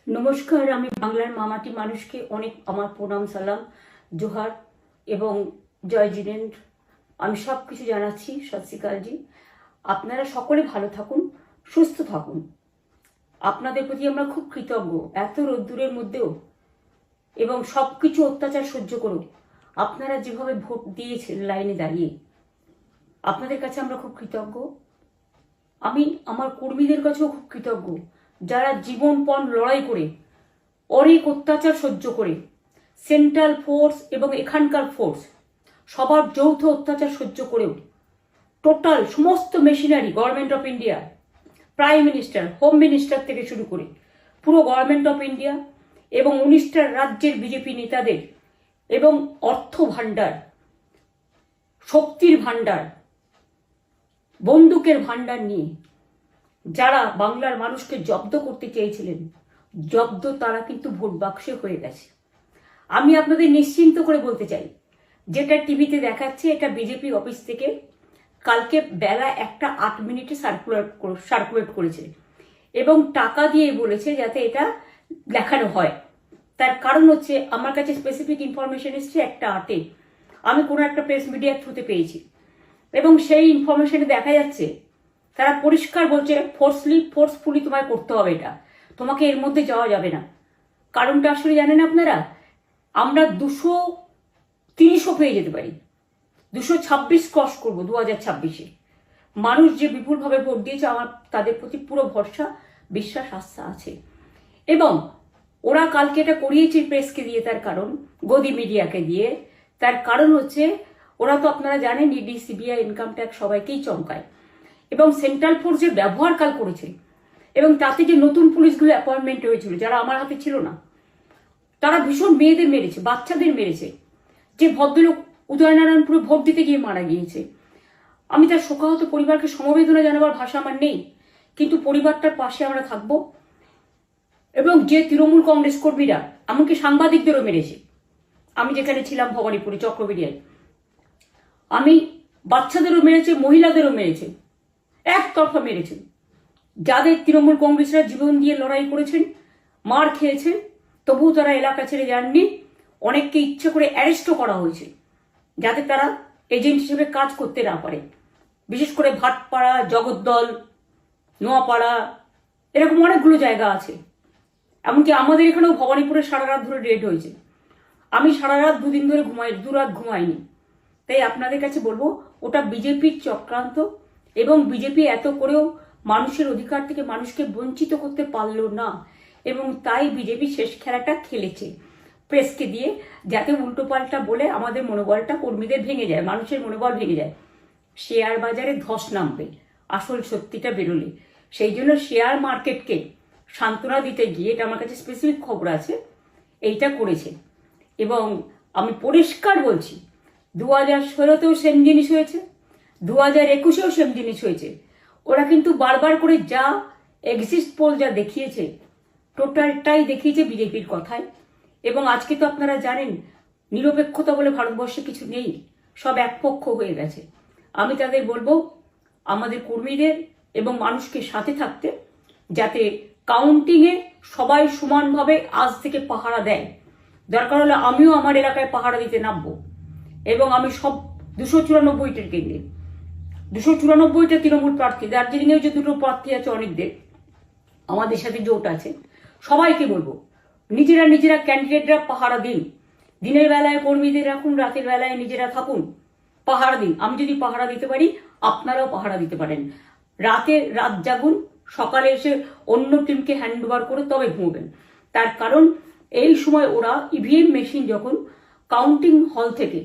নমস্কার, আমি বাংলার মামাটি মানুষকে অনেক আমার প্রণাম, সালাম, জোহার এবং জয় জিনেন্দ্র। আমি সব কিছু জানাচ্ছি। সত শ্রী আকাল জি। আপনারা সকলে ভালো থাকুন, সুস্থ থাকুন। আপনাদের প্রতি আমরা খুব কৃতজ্ঞ। এত রোদ্দুরের মধ্যেও এবং সব কিছু অত্যাচার সহ্য করুন আপনারা যেভাবে ভোট দিয়েছেন লাইনে দাঁড়িয়ে, আপনাদের কাছে আমরা খুব কৃতজ্ঞ। আমি আমার কর্মীদের কাছেও খুব কৃতজ্ঞ, যারা জীবনপণ লড়াই করে অনেক অত্যাচার সহ্য করে সেন্ট্রাল ফোর্স এবং এখানকার ফোর্স সবার যৌথ অত্যাচার সহ্য করেও টোটাল সমস্ত machinery government of India, prime minister, home minister থেকে শুরু করে পুরো গভর্নমেন্ট অফ ইন্ডিয়া এবং 19টা রাজ্যের বিজেপি নেতাদের এবং অর্থ ভাণ্ডার, শক্তির ভাণ্ডার, বন্দুকের ভাণ্ডার নিয়ে যারা বাংলার মানুষকে জব্দ করতে চেয়েছিলেন, জব্দ তারা কিন্তু ভোট বাক্সে হয়ে গেছে। আমি আপনাদের নিশ্চিন্ত করে বলতে চাই, যেটা টিভিতে দেখাচ্ছে এটা বিজেপি অফিস থেকে কালকে বেলা 1:08 সার্কুলেট করেছে এবং টাকা দিয়ে বলেছে যাতে এটা দেখানো হয়। তার কারণ হচ্ছে আমার কাছে স্পেসিফিক ইনফরমেশন এসছে 1:08 আমি কোনো একটা প্রেস মিডিয়ার থ্রুতে পেয়েছি এবং সেই ইনফরমেশনে দেখা যাচ্ছে তারা পরিষ্কার বলছে ফোর্সফুলি তোমায় করতে হবে, এটা তোমাকে এর মধ্যে যাওয়া যাবে না। কারণটা আসলে জানেন আপনারা, আমরা 200-300 পেয়ে যেতে পারি, 226 ক্রস করবো 2026-এ। মানুষ যে বিপুলভাবে ভোট দিয়েছে, আমার তাদের প্রতি পুরো ভরসা, বিশ্বাস, আস্থা আছে। এবং ওরা কালকে এটা করিয়েছে প্রেসকে দিয়ে, তার কারণ গদি মিডিয়াকে দিয়ে। তার কারণ হচ্ছে ওরা তো আপনারা জানেন ইডি, সিবিআই, ইনকাম ট্যাক্স সবাইকেই চমকায় এবং সেন্ট্রাল ফোর্সের ব্যবহার কাল করেছে এবং তাতে যে নতুন পুলিশগুলো অ্যাপয়েন্টমেন্ট হয়েছিল যারা আমার হাতে ছিল না, তারা ভীষণ মেয়েদের মেরেছে, বাচ্চাদের মেরেছে। যে ভদ্রলোক উদয়নারায়ণপুরে ভোট দিতে গিয়ে মারা গিয়েছে, আমি তার শোকাহত পরিবারকে সমবেদনা জানাবার ভাষা আমার নেই, কিন্তু পরিবারটার পাশে আমরা থাকবো। এবং যে তৃণমূল কংগ্রেস কর্মীরা এমনকি সাংবাদিকদেরও মেরেছে, আমি যেখানে ছিলাম ভবানীপুরে চক্রবেড়িয়ায়, আমি বাচ্চাদেরও মেরেছে, মহিলাদেরও মেরেছে, একতরফা মেরেছেন। যাদের তৃণমূল কংগ্রেসরা জীবন দিয়ে লড়াই করেছেন, মার খেয়েছেন, তবুও তারা এলাকা ছেড়ে যাননি। অনেককে ইচ্ছে করে অ্যারেস্টও করা হয়েছে যাতে তারা এজেন্ট হিসেবে কাজ করতে না পারে। বিশেষ করে ভাটপাড়া, জগদ্দল, নোয়াপাড়া, এরকম অনেকগুলো জায়গা আছে। এমনকি আমাদের এখানেও ভবানীপুরে সারা রাত ধরে রেড হয়েছে। আমি সারা রাত 2 দিন ধরে দুরাত ঘুমাইনি। তাই আপনাদের কাছে বলবো, ওটা বিজেপির চক্রান্ত এবং বিজেপি এত করেও মানুষের অধিকার থেকে মানুষকে বঞ্চিত করতে পারলো না এবং তাই বিজেপি শেষ খেলাটা খেলেছে প্রেসকে দিয়ে, যাতে উল্টোপাল্টা বলে আমাদের মনোবলটা, কর্মীদের ভেঙে যায়, মানুষের মনোবল ভেঙে যায়। শেয়ার বাজারে ধস নামবে আসল সত্যিটা বেরোলে। সেই জন্য শেয়ার মার্কেটকে সান্ত্বনা দিতে গিয়ে, এটা আমার কাছে স্পেসিফিক খবর আছে, এইটা করেছে। এবং আমি পরিষ্কার বলছি, 2016তেও সেম জিনিস হয়েছে, 2021এও সেম জিনিস হয়েছে। ওরা কিন্তু বারবার করে যা এক্সিস্ট পোল যা দেখিয়েছে, টোটালটাই দেখিয়েছে বিজেপির কথায়। এবং আজকে তো আপনারা জানেন নিরপেক্ষতা বলে ভারতবর্ষে কিছু নেই, সব একপক্ষ হয়ে গেছে। আমি তাদের বলবো আমাদের কর্মীদের এবং মানুষকে সাথে থাকতে, যাতে কাউন্টিংয়ে সবাই সমানভাবে আজ থেকে পাহারা দেয়। দরকার হলে আমিও আমার এলাকায় পাহারা দিতে নামবো এবং আমি সব 294টা কেন্দ্রে, 294টা তৃণমূল প্রার্থী, দার্জিলিংয়েও যে 2টো প্রার্থী আছে অনেকদের, আমাদের সাথে জোট আছে, সবাইকে বলবো নিজেরা ক্যান্ডিডেটরা পাহারা দিন। দিনের বেলায় কর্মীদের রাখুন, রাতের বেলায় নিজেরা থাকুন, পাহারা দিন। আমি যদি পাহারা দিতে পারি, আপনারাও পাহারা দিতে পারেন। রাত জাগুন, সকালে এসে অন্য টিমকে হ্যান্ড ওভার করে তবে ঘুমবেন। তার কারণ এই সময় ওরা ইভিএম মেশিন যখন কাউন্টিং হল থেকে,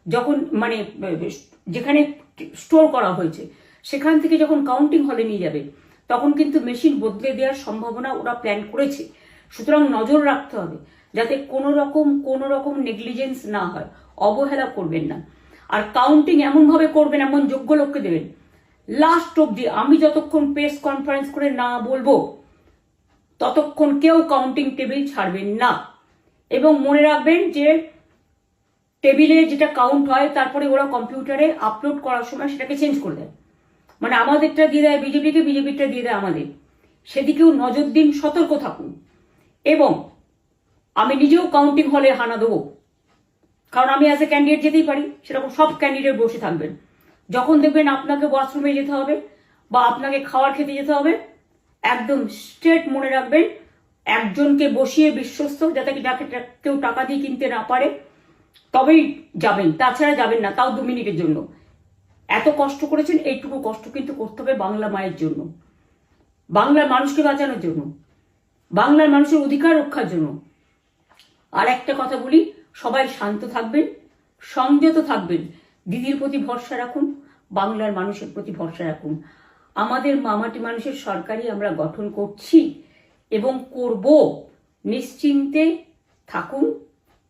যখন মানে যেখানে স্টোর করা হয়েছে সেখান থেকে যখন কাউন্টিং হলে নিয়ে যাবে, তখন কিন্তু মেশিন বদলে দেওয়ার সম্ভাবনা ওরা প্ল্যান করেছে। সুতরাং নজর রাখতে হবে যাতে কোনো রকম নেগলিজেন্স না হয়, অবহেলা করবেন না। আর কাউন্টিং এমনভাবে করবেন, এমন যোগ্য লোককে দেবেন লাস্ট অব্দি। আমি যতক্ষণ প্রেস কনফারেন্স করে না বলবো ততক্ষণ কেউ কাউন্টিং টেবিল ছাড়বেন না। এবং মনে রাখবেন যে টেবিলে যেটা কাউন্ট হয় তারপরে ওরা কম্পিউটারে আপলোড করার সময় সেটাকে চেঞ্জ করে দেয়, মানে আমাদেরটা দিয়ে দেয় বিজেপিকে, বিজেপিটা দিয়ে দেয় আমাদের। সেদিকেও নজর দিন, সতর্ক থাকুন। এবং আমি নিজেও কাউন্টিং হলে হানা দেবো, কারণ আমি অ্যাজ এ ক্যান্ডিডেট যেতেই পারি, সেরকম সব ক্যান্ডিডেট বসে থাকবেন। যখন দেখবেন আপনাকে ওয়াশরুমে যেতে হবে বা আপনাকে খাবার খেতে যেতে হবে, একদম স্ট্রেট মনে রাখবেন, একজনকে বসিয়ে বিশ্বস্ত, যাতে যাকে কেউ টাকা দিয়ে কিনতে না পারে, তবেই যাবেন, তাছাড়া যাবেন না, তাও 2 মিনিটের জন্য। এত কষ্ট করেছেন, এইটুকু কষ্ট কিন্তু করতে হবে বাংলা মায়ের জন্য, বাংলার মানুষকে বাঁচানোর জন্য, বাংলার মানুষের অধিকার রক্ষার জন্য। আর একটা কথা বলি, সবাই শান্ত থাকবেন, সংযত থাকবেন, দিদির প্রতি ভরসা রাখুন, বাংলার মানুষের প্রতি ভরসা রাখুন। আমাদের মামাটি মানুষের সরকারই আমরা গঠন করছি এবং করব। নিশ্চিন্তে থাকুন,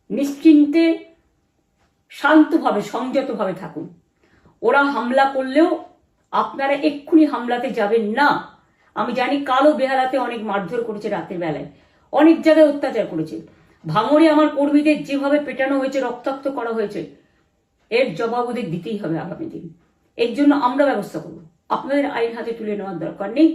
নিশ্চিন্তে শান্তভাবে সংযতভাবে থাকুন। ওরা হামলা করলেও আপনারা এক্ষুনি হামলাতে যাবেন না। আমি জানি কালো বেহালাতে অনেক মারধর করেছে, রাতের বেলায় অনেক জায়গায় অত্যাচার করেছে। ভাঙড়ে আমার কর্মীদের যেভাবে পেটানো হয়েছে, রক্তাক্ত করা হয়েছে, এর জবাব ওদের দিতেই হবে আগামী দিন। এর জন্য আমরা ব্যবস্থা করব, আপনাদের আইন হাতে তুলে নেওয়ার দরকার নেই।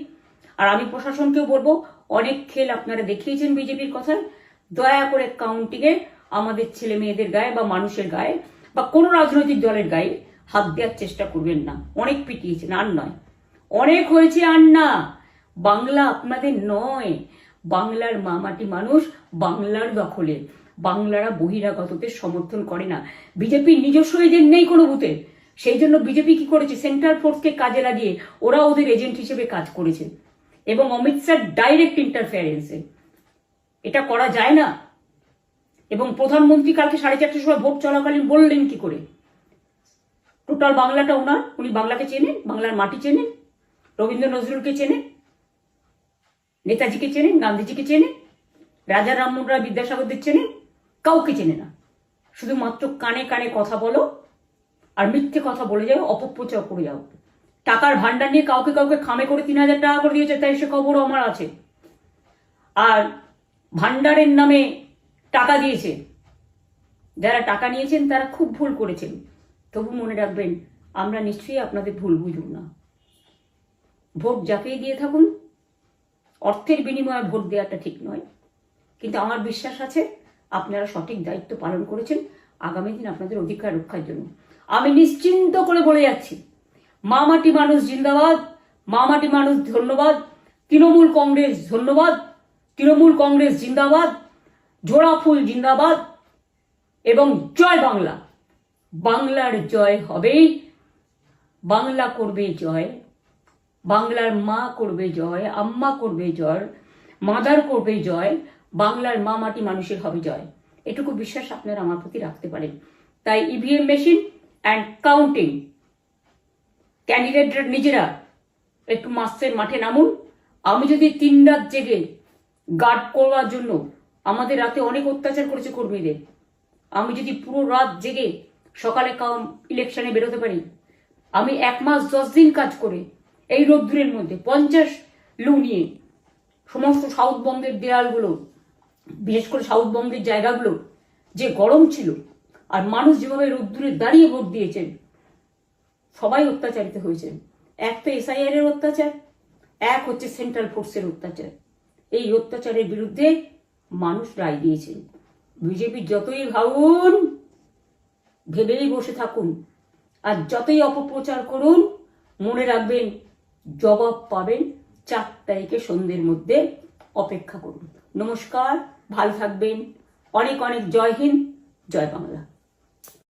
আর আমি প্রশাসনকেও বলবো, অনেক খেল আপনারা দেখিয়েছেন বিজেপির কথায়, দয়া করে কাউন্টিংয়ে আমাদের ছেলে মেয়েদের গায়ে বা মানুষের গায়ে বা কোনো রাজনৈতিক দলের গায়ে হাত দেওয়ার চেষ্টা করবেন না। অনেক পিটিয়েছেন, আর নয়, অনেক হয়েছে, আর না। বাংলা আপনাদের নয়, বাংলার মামাটি মানুষ বাংলার দখলে। বাংলারা বহিরাগতদের সমর্থন করে না, বিজেপির নিজস্ব এজেন্ট নেই কোনো বুথে। সেই জন্য বিজেপি কি করেছে, সেন্ট্রাল ফোর্সকে কাজে লাগিয়ে ওরা ওদের এজেন্ট হিসেবে কাজ করেছে, এবং অমিত শাহ ডাইরেক্ট ইন্টারফেয়ারেন্সে। এটা করা যায় না। এবং প্রধানমন্ত্রী কালকে 4:30টার সময় ভোট চলাকালীন বললেন কি করে, টোটাল বাংলাটা ওনার, উনি বাংলাকে চেনেন, বাংলার মাটি চেনেন, রবীন্দ্র নজরুলকে চেনেন, নেতাজিকে চেনেন, গান্ধীজিকে চেনেন, রাজা রামমোহন রায়, বিদ্যাসাগরদের চেনেন, কাউকে চেনে না। শুধুমাত্র কানে কানে কথা বলো আর মিথ্যে কথা বলে যাও, অপপ্রচার করে যাও। টাকার ভান্ডার নিয়ে কাউকে কাউকে খামে করে 3,000 টাকা করে দিয়েছে, তাই সে খবরও আমার আছে। আর ভান্ডারের নামে টাকা দিয়েছে, যারা টাকা নিয়েছেন তারা খুব ভুল করেছেন। তবু মনে রাখবেন, আমরা নিশ্চয়ই আপনাদের ভুল বুঝব না। ভোট যাকেই দিয়ে থাকুন, অর্থের বিনিময়ে ভোট দেওয়াটা ঠিক নয়, কিন্তু আমার বিশ্বাস আছে আপনারা সঠিক দায়িত্ব পালন করেছেন আগামী দিন আপনাদের অধিকার রক্ষার জন্য। আমি নিশ্চিন্ত করে বলে যাচ্ছি, মামাটি মানুষ জিন্দাবাদ, মামাটি মানুষ ধন্যবাদ, তৃণমূল কংগ্রেস ধন্যবাদ, তৃণমূল কংগ্রেস জিন্দাবাদ, জোড়াফুল জিন্দাবাদ, এবং জয় বাংলা। বাংলার জয় হবেই, বাংলা করবে জয়, বাংলার মা করবে জয়, আম্মা করবে জয়, মাদার করবে জয়, বাংলার মা মাটি মানুষের হবে জয়। এটুকু বিশ্বাস আপনারা আমার প্রতি রাখতে পারেন। তাই ইভিএম মেশিন অ্যান্ড কাউন্টিং, ক্যান্ডিডেটরা নিজেরা একটু মাঠে নামুন। আমি যদি 3 রাত জেগে গার্ড করবার জন্য, আমাদের রাতে অনেক অত্যাচার করেছে কর্মীদের, আমি যদি পুরো রাত জেগে সকালে ইলেকশনে বেরোতে পারি, আমি 1 মাস 10 দিন কাজ করে এই রোদ্দুরের মধ্যে 50 লু নিয়ে সমস্ত সাউথবঙ্গের দেয়ালগুলো, বিশেষ করে সাউথবঙ্গের জায়গাগুলো যে গরম ছিল, আর মানুষ যেভাবে রোদ্দুরে দাঁড়িয়ে ভোট দিয়েছেন, সবাই অত্যাচারিত হয়েছেন। এক তো SIR এর অত্যাচার, এক হচ্ছে সেন্ট্রাল ফোর্সের অত্যাচার। এই অত্যাচারের বিরুদ্ধে মানুষ রায় দিয়েছেন। বিজেপি যতই ভাবুন, ভেবেই বসে থাকুন, আর যতই অপপ্রচার করুন, মনে রাখবেন জবাব পাবেন 4 তারিখে সন্ধ্যের মধ্যে। অপেক্ষা করুন। নমস্কার, ভালো থাকবেন। অনেক অনেক জয় হিন্দ, জয় বাংলা।